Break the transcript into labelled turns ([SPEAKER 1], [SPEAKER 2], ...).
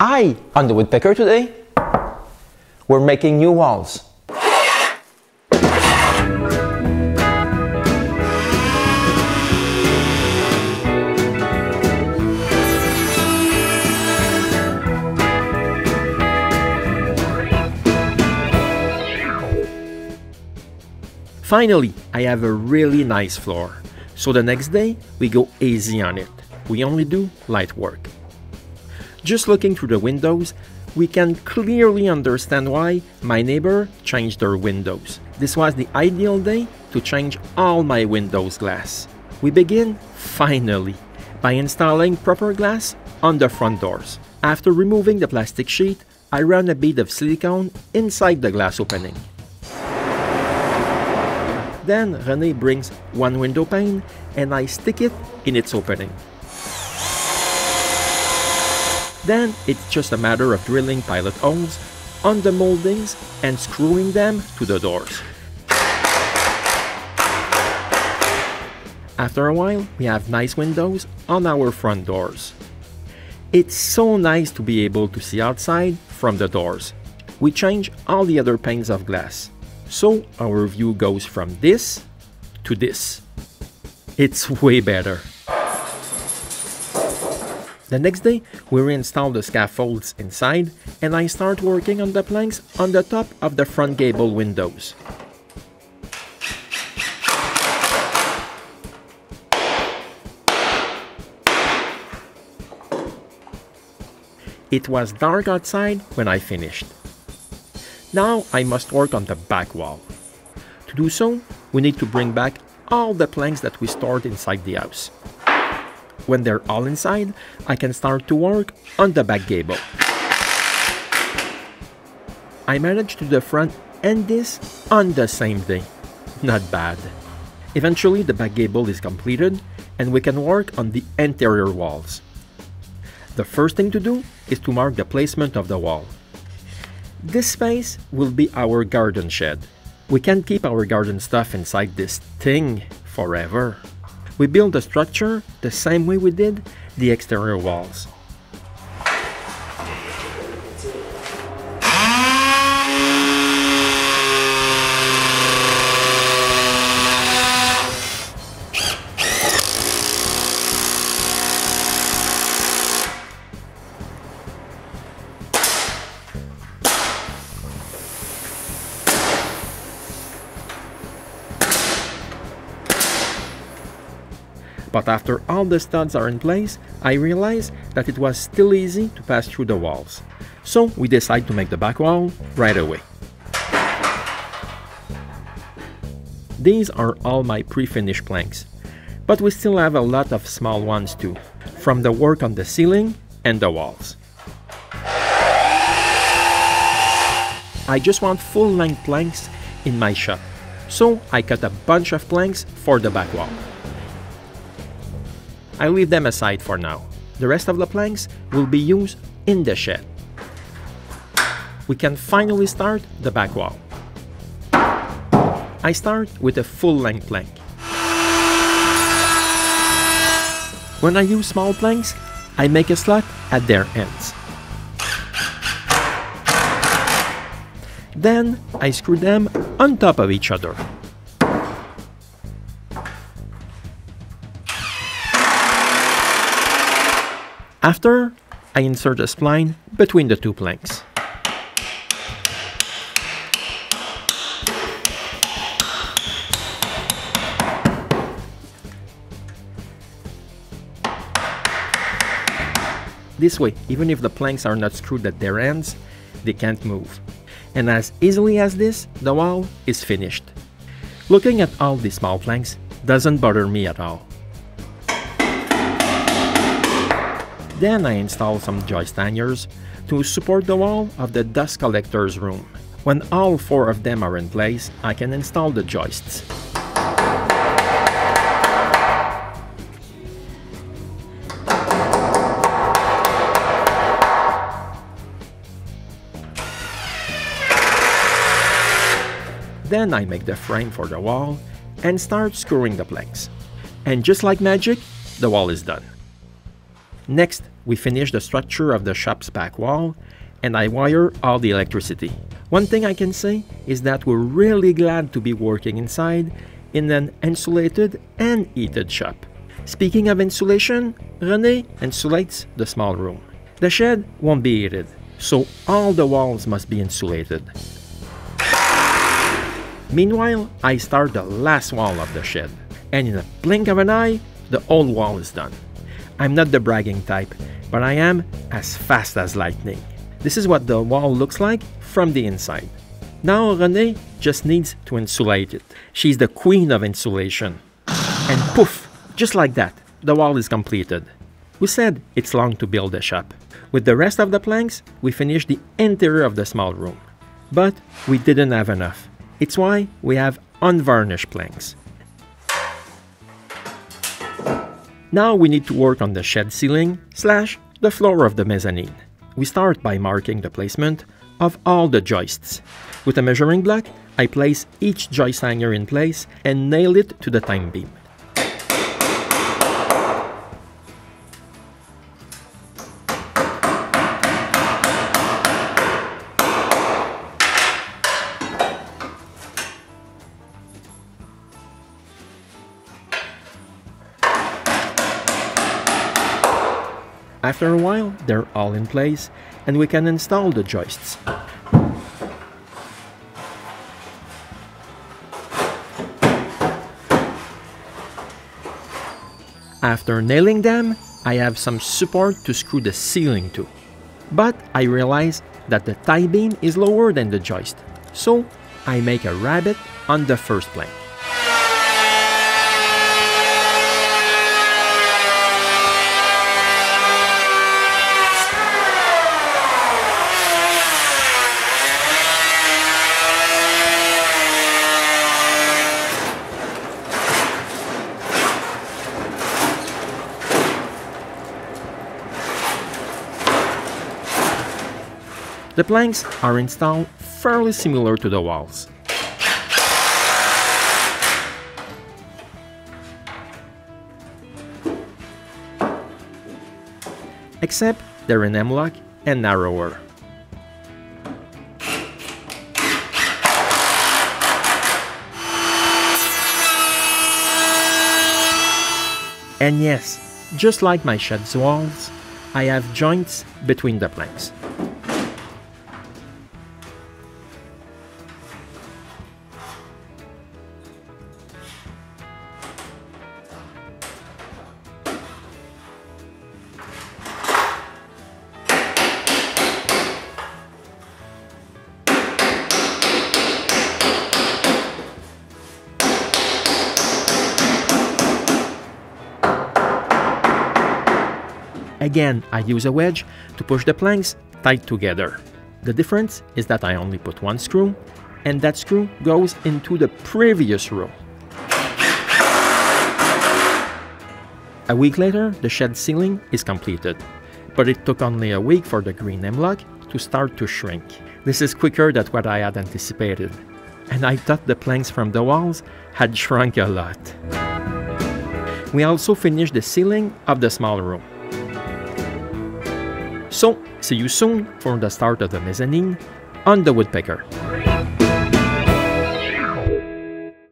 [SPEAKER 1] Hi, on the Woodpecker today, we're making new walls. Finally, I have a really nice floor, so the next day we go easy on it. We only do light work. Just looking through the windows, we can clearly understand why my neighbor changed their windows. This was the ideal day to change all my windows glass. We begin, finally, by installing proper glass on the front doors. After removing the plastic sheet, I run a bead of silicone inside the glass opening. Then René brings one window pane and I stick it in its opening. Then it's just a matter of drilling pilot holes on the moldings and screwing them to the doors. After a while, we have nice windows on our front doors. It's so nice to be able to see outside from the doors. We change all the other panes of glass, so our view goes from this to this. It's way better. The next day, we reinstall the scaffolds inside and I start working on the planks on the top of the front gable windows. It was dark outside when I finished. Now I must work on the back wall. To do so, we need to bring back all the planks that we stored inside the house. When they're all inside, I can start to work on the back gable. I managed to do the front and this on the same day. Not bad. Eventually the back gable is completed and we can work on the interior walls. The first thing to do is to mark the placement of the wall. This space will be our garden shed. We can't keep our garden stuff inside this thing forever. We build the structure the same way we did the exterior walls. But after all the studs are in place, I realized that it was still easy to pass through the walls. So we decide to make the back wall right away. These are all my pre-finished planks, but we still have a lot of small ones too, from the work on the ceiling and the walls. I just want full-length planks in my shop, so I cut a bunch of planks for the back wall. I leave them aside for now. The rest of the planks will be used in the shed. We can finally start the back wall. I start with a full-length plank. When I use small planks, I make a slot at their ends. Then I screw them on top of each other. After, I insert a spline between the two planks. This way, even if the planks are not screwed at their ends, they can't move. And as easily as this, the wall is finished. Looking at all these small planks doesn't bother me at all. Then I install some joist hangers to support the wall of the dust collector's room. When all 4 of them are in place, I can install the joists. Then I make the frame for the wall and start screwing the planks. And just like magic, the wall is done. Next, we finish the structure of the shop's back wall, and I wire all the electricity. One thing I can say is that we're really glad to be working inside in an insulated and heated shop. Speaking of insulation, René insulates the small room. The shed won't be heated, so all the walls must be insulated. Meanwhile, I start the last wall of the shed, and in a blink of an eye, the whole wall is done. I'm not the bragging type, but I am as fast as lightning. This is what the wall looks like from the inside. Now René just needs to insulate it. She's the queen of insulation. And poof, just like that, the wall is completed. We said it's long to build a shop. With the rest of the planks, we finished the interior of the small room. But we didn't have enough. It's why we have unvarnished planks. Now we need to work on the shed ceiling / the floor of the mezzanine. We start by marking the placement of all the joists. With a measuring block, I place each joist hanger in place and nail it to the time beam. After a while, they're all in place, and we can install the joists. After nailing them, I have some support to screw the ceiling to. But I realize that the tie beam is lower than the joist, so I make a rabbet on the first plank. The planks are installed fairly similar to the walls. Except they're in hemlock and narrower. And yes, just like my shed's walls, I have joints between the planks. Again, I use a wedge to push the planks tight together. The difference is that I only put one screw, and that screw goes into the previous row. A week later, the shed ceiling is completed, but it took only a week for the green hemlock to start to shrink. This is quicker than what I had anticipated, and I thought the planks from the walls had shrunk a lot. We also finished the ceiling of the small room. So, see you soon for the start of the mezzanine on the Woodpecker.